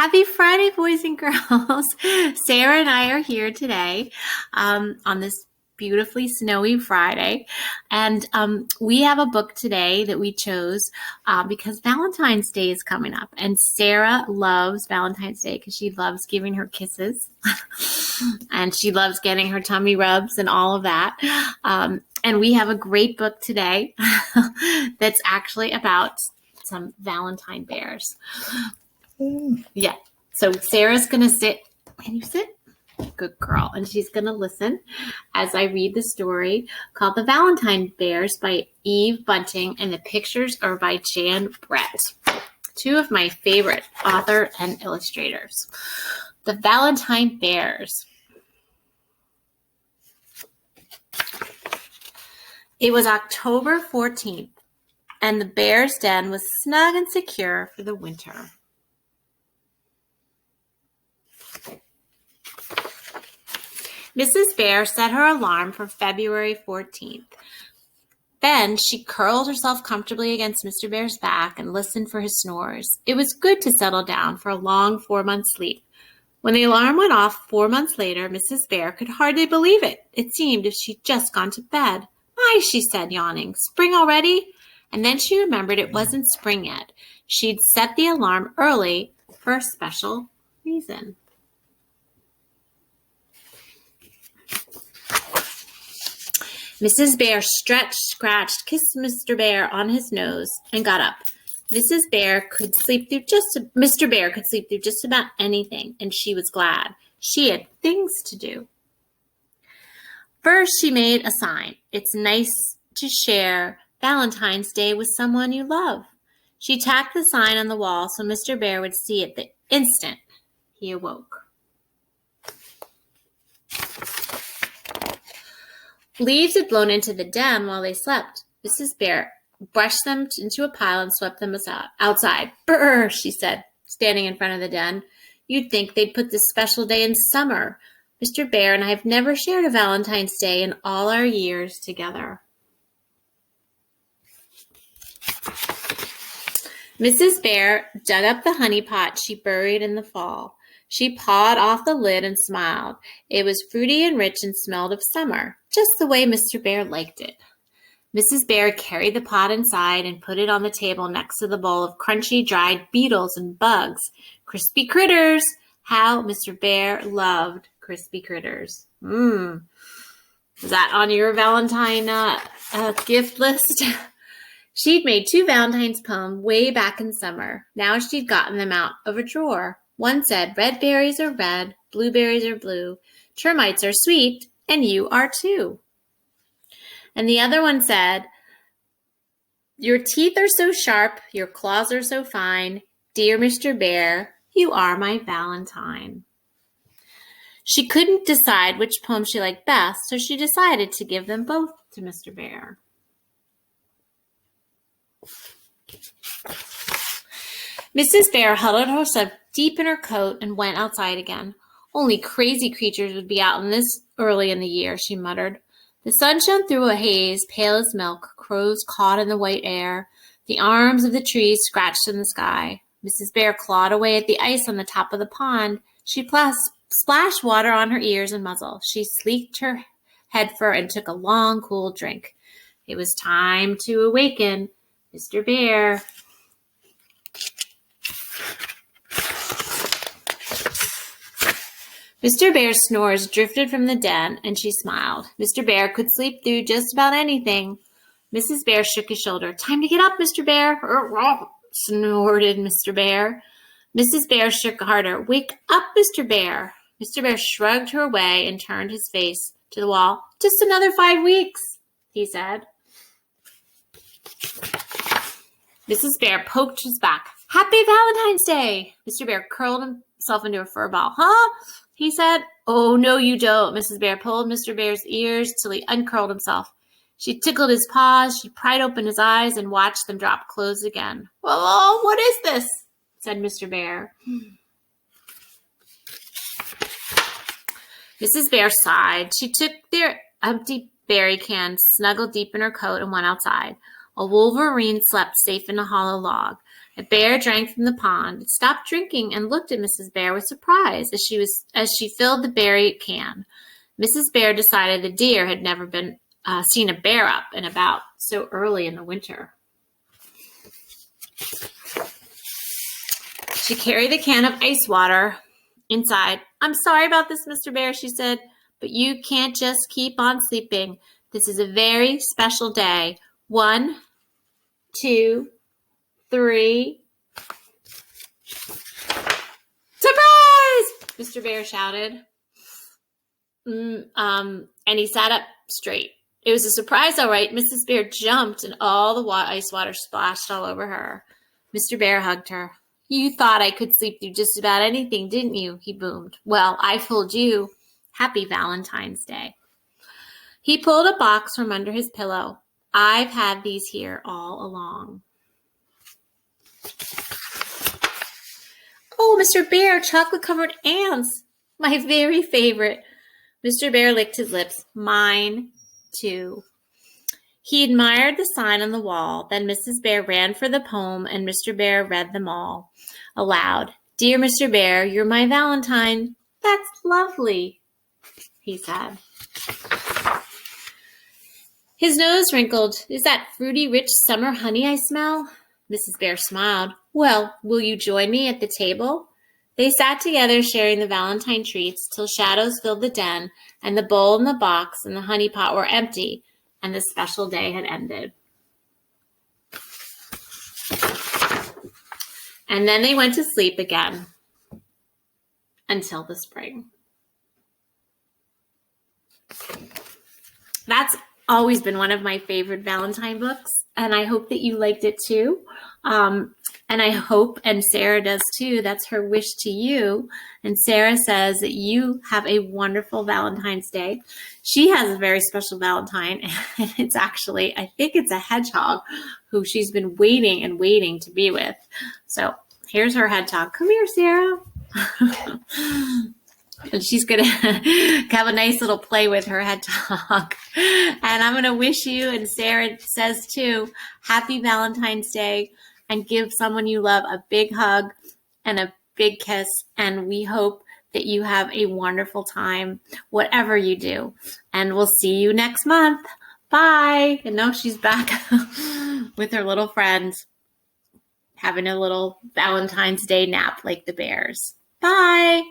Happy Friday, boys and girls. Sarah and I are here today on this beautifully snowy Friday. And we have a book today that we chose because Valentine's Day is coming up. And Sarah loves Valentine's Day because she loves giving her kisses. And she loves getting her tummy rubs and all of that. And we have a great book today that's actually about some Valentine bears. Yeah. So Sarah's going to sit. Can you sit? Good girl. And she's going to listen as I read the story called The Valentine Bears by Eve Bunting. And the pictures are by Jan Brett, two of my favorite author and illustrators. The Valentine Bears. It was October 14th, and the bear's den was snug and secure for the winter. Mrs. Bear set her alarm for February 14th. Then she curled herself comfortably against Mr. Bear's back and listened for his snores. It was good to settle down for a long 4-month sleep. When the alarm went off 4 months later, Mrs. Bear could hardly believe it. It seemed as if she'd just gone to bed. "My," she said, yawning, "spring already?" And then she remembered it wasn't spring yet. She'd set the alarm early for a special reason. Mrs. Bear stretched, scratched, kissed Mr. Bear on his nose, and got up. Mr. Bear could sleep through just about anything, and she was glad. She had things to do. First, she made a sign. It's nice to share Valentine's Day with someone you love. She tacked the sign on the wall so Mr. Bear would see it the instant he awoke. Leaves had blown into the den while they slept. Mrs. Bear brushed them into a pile and swept them outside. "Brr," she said, standing in front of the den. "You'd think they'd put this special day in summer. Mr. Bear and I have never shared a Valentine's Day in all our years together." Mrs. Bear dug up the honey pot she buried in the fall. She pawed off the lid and smiled. It was fruity and rich and smelled of summer, just the way Mr. Bear liked it. Mrs. Bear carried the pot inside and put it on the table next to the bowl of crunchy, dried beetles and bugs. Crispy critters! How Mr. Bear loved crispy critters. Is that on your Valentine gift list? She'd made 2 Valentine's poems way back in summer. Now she'd gotten them out of a drawer. One said, "Red berries are red, blueberries are blue, termites are sweet, and you are too." And the other one said, "Your teeth are so sharp, your claws are so fine, dear Mr. Bear, you are my Valentine." She couldn't decide which poem she liked best, so she decided to give them both to Mr. Bear. Mrs. Bear huddled herself deep in her coat and went outside again. "Only crazy creatures would be out in this early in the year," she muttered. The sun shone through a haze, pale as milk, crows caught in the white air. The arms of the trees scratched in the sky. Mrs. Bear clawed away at the ice on the top of the pond. She splashed water on her ears and muzzle. She sleeked her head fur and took a long, cool drink. It was time to awaken Mr. Bear. Mr. Bear's snores drifted from the den, and she smiled. Mr. Bear could sleep through just about anything. Mrs. Bear shook his shoulder. "Time to get up, Mr. Bear," snorted Mr. Bear. Mrs. Bear shook harder. "Wake up, Mr. Bear." Mr. Bear shrugged her away and turned his face to the wall. "Just another 5 weeks," he said. Mrs. Bear poked his back. "Happy Valentine's Day!" Mr. Bear curled himself into a fur ball. "Huh?" he said. "Oh, no, you don't." Mrs. Bear pulled Mr. Bear's ears till he uncurled himself. She tickled his paws, she pried open his eyes, and watched them drop closed again. "Oh, what is this?" said Mr. Bear. Mrs. Bear sighed. She took their empty berry can, snuggled deep in her coat, and went outside. A wolverine slept safe in a hollow log. A bear drank from the pond. It stopped drinking and looked at Mrs. Bear with surprise as she filled the berry can. Mrs. Bear decided the deer had never been seen a bear up and about so early in the winter. She carried the can of ice water inside. "I'm sorry about this, Mr. Bear," she said, "but you can't just keep on sleeping. This is a very special day. 1, 2, 3. Surprise! Mr. Bear shouted. And he sat up straight. It was a surprise, all right. Mrs. Bear jumped, and all the ice water splashed all over her. Mr. Bear hugged her. "You thought I could sleep through just about anything, didn't you?" he boomed. "Well, I fooled you. Happy Valentine's Day." He pulled a box from under his pillow. "I've had these here all along." "Oh, Mr. Bear, chocolate-covered ants. My very favorite." Mr. Bear licked his lips. "Mine, too." He admired the sign on the wall. Then Mrs. Bear ran for the poem, and Mr. Bear read them all aloud. "Dear Mr. Bear, you're my Valentine." "That's lovely," he said. His nose wrinkled. "Is that fruity, rich summer honey I smell?" Mrs. Bear smiled. "Well, will you join me at the table?" They sat together sharing the Valentine treats till shadows filled the den, and the bowl and the box and the honey pot were empty, and the special day had ended. And then they went to sleep again until the spring. That's always been one of my favorite Valentine books, and I hope that you liked it too. And I hope, and Sara does too, that's her wish to you. And Sara says that you have a wonderful Valentine's Day. She has a very special Valentine, and it's actually, I think it's a hedgehog who she's been waiting and waiting to be with. So here's her hedgehog. Come here, Sara. And she's going to have a nice little play with her hedgehog. And I'm going to wish you, and Sara says too, happy Valentine's Day, and give someone you love a big hug and a big kiss. And we hope that you have a wonderful time, whatever you do. And we'll see you next month. Bye. And now she's back with her little friends, having a little Valentine's Day nap like the bears. Bye.